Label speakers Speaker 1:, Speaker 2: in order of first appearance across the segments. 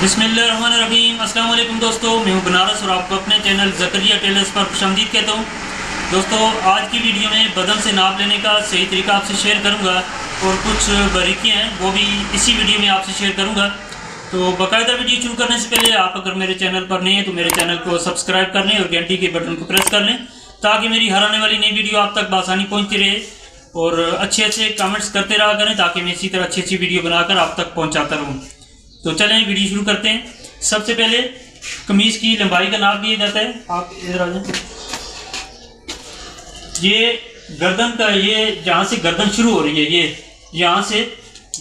Speaker 1: बिस्मिल्लाहिर्रहमानिर्रहीम। अस्सलाम वालेकुम दोस्तों, मैं हूं बनारस और आपको अपने चैनल ज़करिया टेलर्स पर खुशामदीद कहता हूं। दोस्तों, आज की वीडियो में बदन से नाप लेने का सही तरीका आपसे शेयर करूंगा और कुछ बारीकियां हैं वो भी इसी वीडियो में आपसे शेयर करूंगा। तो बाकायदा वीडियो शुरू करने से पहले आप अगर मेरे चैनल पर नहीं है तो मेरे चैनल को सब्सक्राइब कर लें और घंटी के बटन को प्रेस कर लें ताकि मेरी हर आने वाली नई वीडियो आप तक बआसानी पहुँचती रहे। और अच्छे कमेंट्स करते रहा करें ताकि मैं इसी तरह अच्छी वीडियो बनाकर आप तक पहुँचाता रहूँ। तो चलें वीडियो शुरू करते हैं। सबसे पहले कमीज़ की लंबाई का नाप दिया जाता है। आप इधर आ जाएं। ये गर्दन का, ये जहाँ से गर्दन शुरू हो रही है, ये यहाँ से,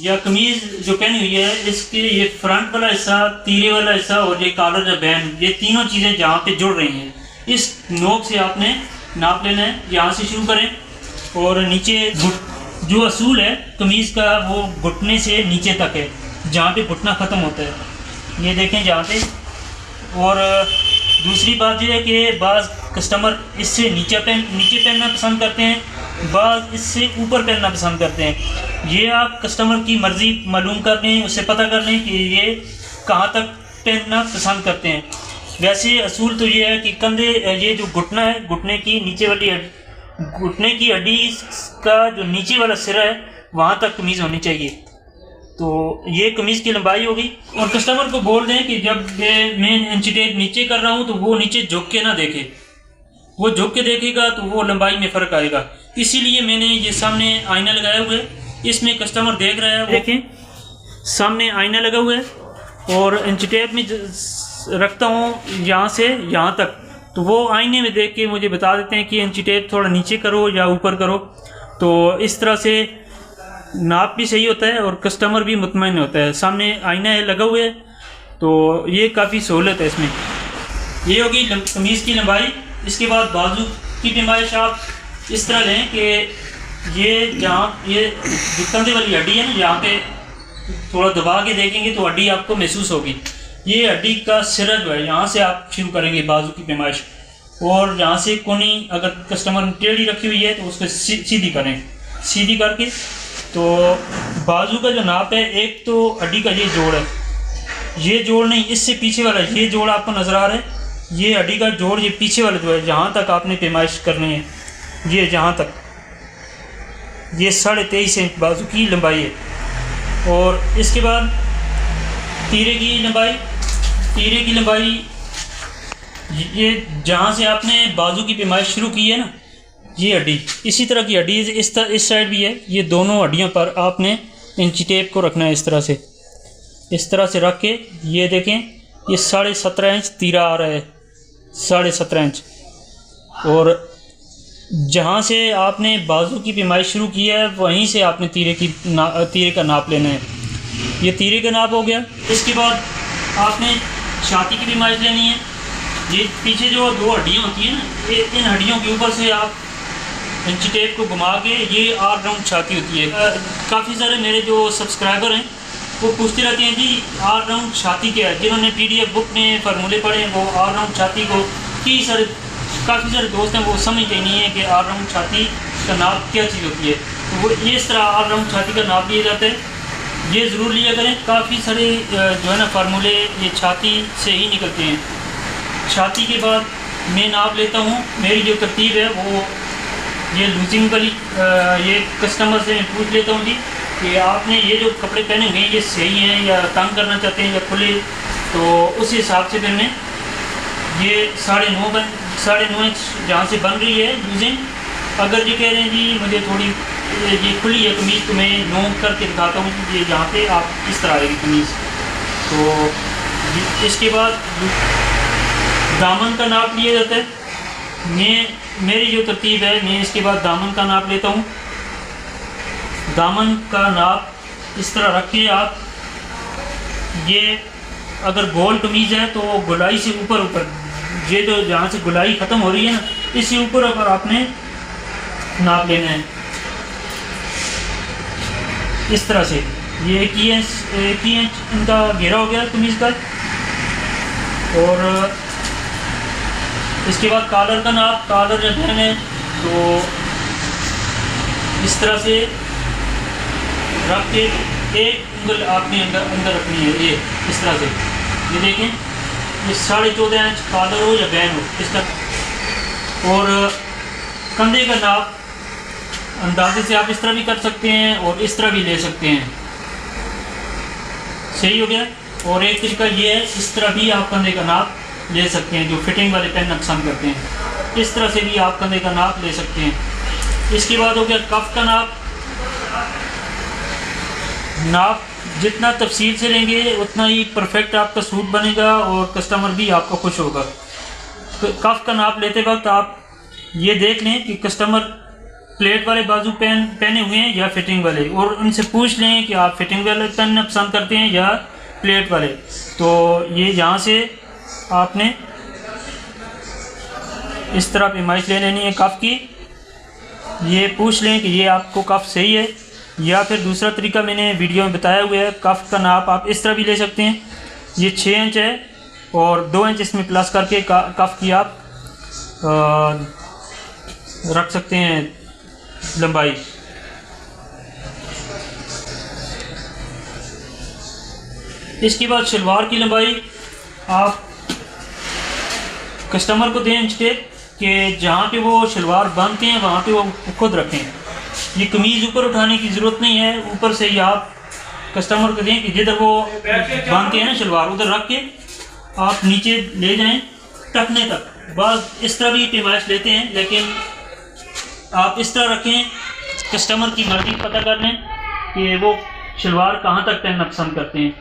Speaker 1: या कमीज़ जो पहनी हुई है इसके ये फ्रंट वाला हिस्सा, तीरे वाला हिस्सा और ये कॉलर या बैंड, ये तीनों चीज़ें जहाँ पे जुड़ रही हैं इस नोक से आपने नाप लेना है। यहाँ से शुरू करें और नीचे जो असूल है कमीज़ का वो घुटने से नीचे तक है, जहाँ पे घुटना ख़त्म होता है, ये देखें जहाँ पे। और दूसरी बात यह है कि बाज़ कस्टमर इससे नीचे पहनना पसंद करते हैं, बाज़ इससे ऊपर पहनना पसंद करते हैं। ये आप कस्टमर की मर्ज़ी मालूम कर लें, उससे पता कर लें कि ये कहाँ तक पहनना पसंद करते हैं। वैसे असूल तो ये है कि कंधे, ये जो घुटना है, घुटने की नीचे वाली घुटने की हड्डी का जो नीचे वाला सिरा है वहाँ तक कमीज़ होनी चाहिए। तो ये कमीज़ की लंबाई होगी। और कस्टमर को बोल दें कि जब मैं इंची टेप नीचे कर रहा हूँ तो वो नीचे झुक के ना देखे, वो झुक के देखेगा तो वो लंबाई में फ़र्क आएगा। इसीलिए मैंने ये सामने आईना लगाया हुआ है, इसमें कस्टमर देख रहा है, देखें सामने आईना लगा हुआ है और इंची टेप में रखता हूँ यहाँ से यहाँ तक, तो वो आईने में देख के मुझे बता देते हैं कि इंची टेप थोड़ा नीचे करो या ऊपर करो। तो इस तरह से नाप भी सही होता है और कस्टमर भी मुतमईन होता है। सामने आईना है लगा हुआ है, तो ये काफ़ी सहूलत है इसमें। ये होगी कमीज़ की लंबाई। इसके बाद बाजू की पैमाइश आप इस तरह लें कि ये जहाँ ये कंधे वाली हड्डी है ना, यहाँ पे थोड़ा दबा के देखेंगे तो हड्डी आपको महसूस होगी। ये हड्डी का सिरा जो है यहाँ से आप शुरू करेंगे बाजू की पैमाइश, और यहाँ से कोनी अगर कस्टमर ने टेढ़ी रखी हुई है तो उसको सीधी करें। सीधी करके तो बाजू का जो नाप है, एक तो हड्डी का ये जोड़ है, ये जोड़ नहीं, इससे पीछे वाला ये जोड़ आपको नज़र आ रहा है, ये हड्डी का जोड़, ये पीछे वाला जो है जहाँ तक आपने पैमाइश करनी है, ये जहाँ तक, ये 23.5 इंच बाजू की लंबाई है। और इसके बाद तीरे की लंबाई, ये जहाँ से आपने बाजू की पैमाइश शुरू की है ना, ये हड्डी, इसी तरह की हड्डी इस साइड भी है, ये दोनों हड्डियों पर आपने इंची टेप को रखना है। इस तरह से रख के ये देखें, ये 17.5 इंच तीरा आ रहा है, 17.5 इंच। और जहाँ से आपने बाजू की पैमाइश शुरू की है वहीं से आपने तीरे का नाप लेना है। ये तीरे का नाप हो गया। इसके बाद आपने छाती की पैमाइश लेनी है। ये पीछे जो 2 हड्डियाँ होती हैं ना, इन हड्डियों के ऊपर से आप इंची टेप को घुमा के, ये ऑल राउंड छाती होती है। काफ़ी सारे मेरे जो सब्सक्राइबर हैं वो पूछते रहते हैं जी ऑल राउंड छाती क्या है। जिन्होंने PDF बुक में फार्मूले पढ़े हैं वो ऑल राउंड छाती को काफ़ी सारे दोस्त हैं वो समझते नहीं है कि ऑल राउंड छाती का नाप क्या चीज़ होती है। तो वो ये इस तरह ऑल राउंड छाती का नाप लिया जाता है। ये ज़रूर लिया करें। काफ़ी सारे जो है ना फार्मूले ये छाती से ही निकलते हैं। छाती के बाद मैं नाप लेता हूँ। मेरी जो तरतीब है वो ये लूजिंग वाली, ये कस्टमर से मैं पूछ लेता हूँ जी कि आपने ये जो कपड़े पहने हुए हैं ये सही हैं या तंग करना चाहते हैं या खुले, तो उस हिसाब से फिर मैं ये 9.5 इंच जहाँ से बन रही है लूजिंग, अगर ये कह रहे हैं जी मुझे थोड़ी ये खुली है कमीज़ तो मैं 9 करके दिखाता हूँ कि ये यहाँ पे आप इस तरह आएगी कमीज़। तो इसके बाद दामन का नाप लिया जाता है। मेरी जो तरतीब है, मैं इसके बाद दामन का नाप लेता हूँ। दामन का नाप इस तरह रखिए आप, ये अगर गोल कमीज़ है तो गुलाई से ऊपर ये जो जहाँ से गुलाई ख़त्म हो रही है ना, इससे ऊपर अगर आपने नाप लेना है इस तरह से। ये 1 ही इंच इनका घेरा हो गया कमीज़ का। और इसके बाद कॉलर का नाप, कॉलर जब है तो इस तरह से रख के एक उंगल आपने अंदर रखनी है, ये इस तरह से ये देखें, ये 14.5 इंच कॉलर हो या बैन हो इसका। और कंधे का नाप अंदाजे से आप इस तरह भी कर सकते हैं और इस तरह भी ले सकते हैं। सही हो गया। और एक तरीका ये है, इस तरह भी आप कंधे का नाप ले सकते हैं। जो फिटिंग वाले पेन पसंद करते हैं, इस तरह से भी आप कंधे का नाप ले सकते हैं। इसके बाद हो गया कफ का नाप। नाप जितना तफसील से लेंगे उतना ही परफेक्ट आपका सूट बनेगा और कस्टमर भी आपका खुश होगा। तो कफ का नाप लेते वक्त आप ये देख लें कि कस्टमर प्लेट वाले बाजू पेन पहने हुए हैं या फिटिंग वाले, और उनसे पूछ लें कि आप फिटिंग वाले पेन पसंद करते हैं या प्लेट वाले। तो ये यहाँ से आपने इस तरह पैमाइश ले लेनी है कफ की। ये पूछ लें कि ये आपको कफ सही है, या फिर दूसरा तरीका मैंने वीडियो में बताया हुआ है। कफ का नाप आप इस तरह भी ले सकते हैं। ये 6 इंच है और 2 इंच इसमें प्लस करके कफ की आप रख सकते हैं लंबाई। इसके बाद शलवार की लंबाई आप कस्टमर को दें इंच टेप कि जहाँ पे वो शलवार बांधते हैं वहाँ पे वो खुद रखें। ये कमीज़ ऊपर उठाने की ज़रूरत नहीं है, ऊपर से ही आप कस्टमर को दें कि जिधर वो बांधते हैं ना शलवार, उधर रख के आप नीचे ले जाएं टखने तक। बस इस तरह भी पैमाइश लेते हैं, लेकिन आप इस तरह रखें। कस्टमर की मर्ज़ी पता कर लें कि वो शलवार कहाँ तक पहनना पसंद करते हैं।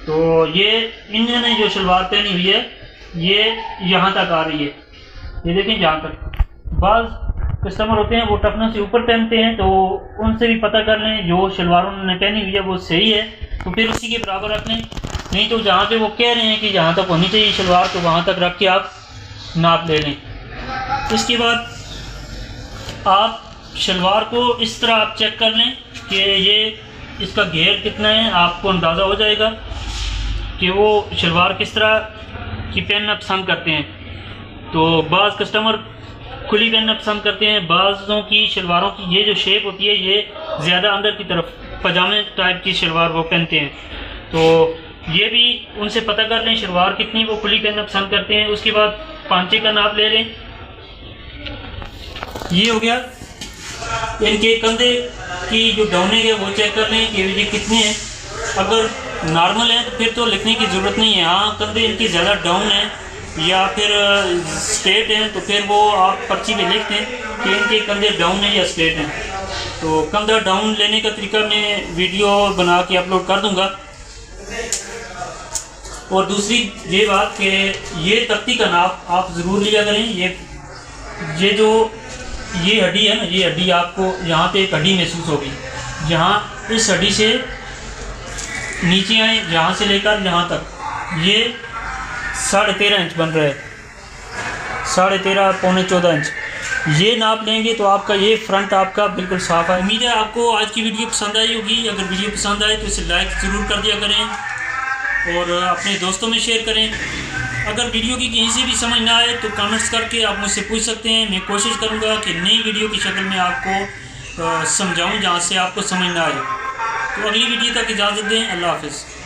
Speaker 1: तो ये इन्होंने जो शलवार पहनी हुई है ये यहाँ तक आ रही है, ये देखें यहाँ तक। बाज़ कस्टमर होते हैं वो टखनों से ऊपर पहनते हैं, तो उनसे भी पता कर लें जो शलवार उन्होंने पहनी हुई है वो सही है, तो फिर उसी के बराबर रख लें। नहीं तो जहाँ पे वो कह रहे हैं कि जहाँ तक होनी चाहिए शलवार, तो वहाँ तक रख के आप नाप ले लें। इसके बाद आप शलवार को इस तरह आप चेक कर लें कि ये इसका घेर कितना है। आपको अंदाज़ा हो जाएगा कि वो शलवार किस तरह की पहनना पसंद करते हैं। तो बाज़ कस्टमर खुली पहनना पसंद करते हैं, बाज़ों की शलवारों की ये जो शेप होती है ये ज़्यादा अंदर की तरफ पजामे टाइप की शलवार वो पहनते हैं। तो ये भी उनसे पता कर लें शलवार कितनी वो खुली पहनना पसंद करते हैं। उसके बाद पांचे का नाप ले लें। ये हो गया। इनके कंधे की जो डाउनिंग है वो चेक कर लें कि ये कितने हैं। अगर नॉर्मल है तो फिर तो लिखने की ज़रूरत नहीं है। हाँ, कंधे इनकी ज़्यादा डाउन है या फिर स्ट्रेट हैं तो फिर वो आप पर्ची में लिख दें कि इनके कंधे डाउन है या स्ट्रेट हैं। तो कंधा डाउन लेने का तरीका मैं वीडियो बना के अपलोड कर दूंगा। और दूसरी ये बात कि ये तख्ती का नाप आप ज़रूर लिया करें। ये जो ये हड्डी है ना, ये हड्डी आपको यहाँ पे एक हड्डी महसूस होगी, जहाँ इस हड्डी से नीचे आए, जहाँ से लेकर यहाँ तक ये 13.5 इंच बन रहा है, 13.5 पौने 14 इंच। ये नाप लेंगे तो आपका ये फ्रंट आपका बिल्कुल साफ़ है। उम्मीद है आपको आज की वीडियो पसंद आई होगी। अगर वीडियो पसंद आए तो इसे लाइक ज़रूर कर दिया करें और अपने दोस्तों में शेयर करें। अगर वीडियो की कहीं से भी समझ ना आए तो कमेंट्स करके आप मुझसे पूछ सकते हैं। मैं कोशिश करूँगा कि नई वीडियो की शक्ल में आपको समझाऊँ जहाँ से आपको समझ ना आए। तो अगली वीडियो तक इजाज़त दें। अल्लाह हाफ़िज़।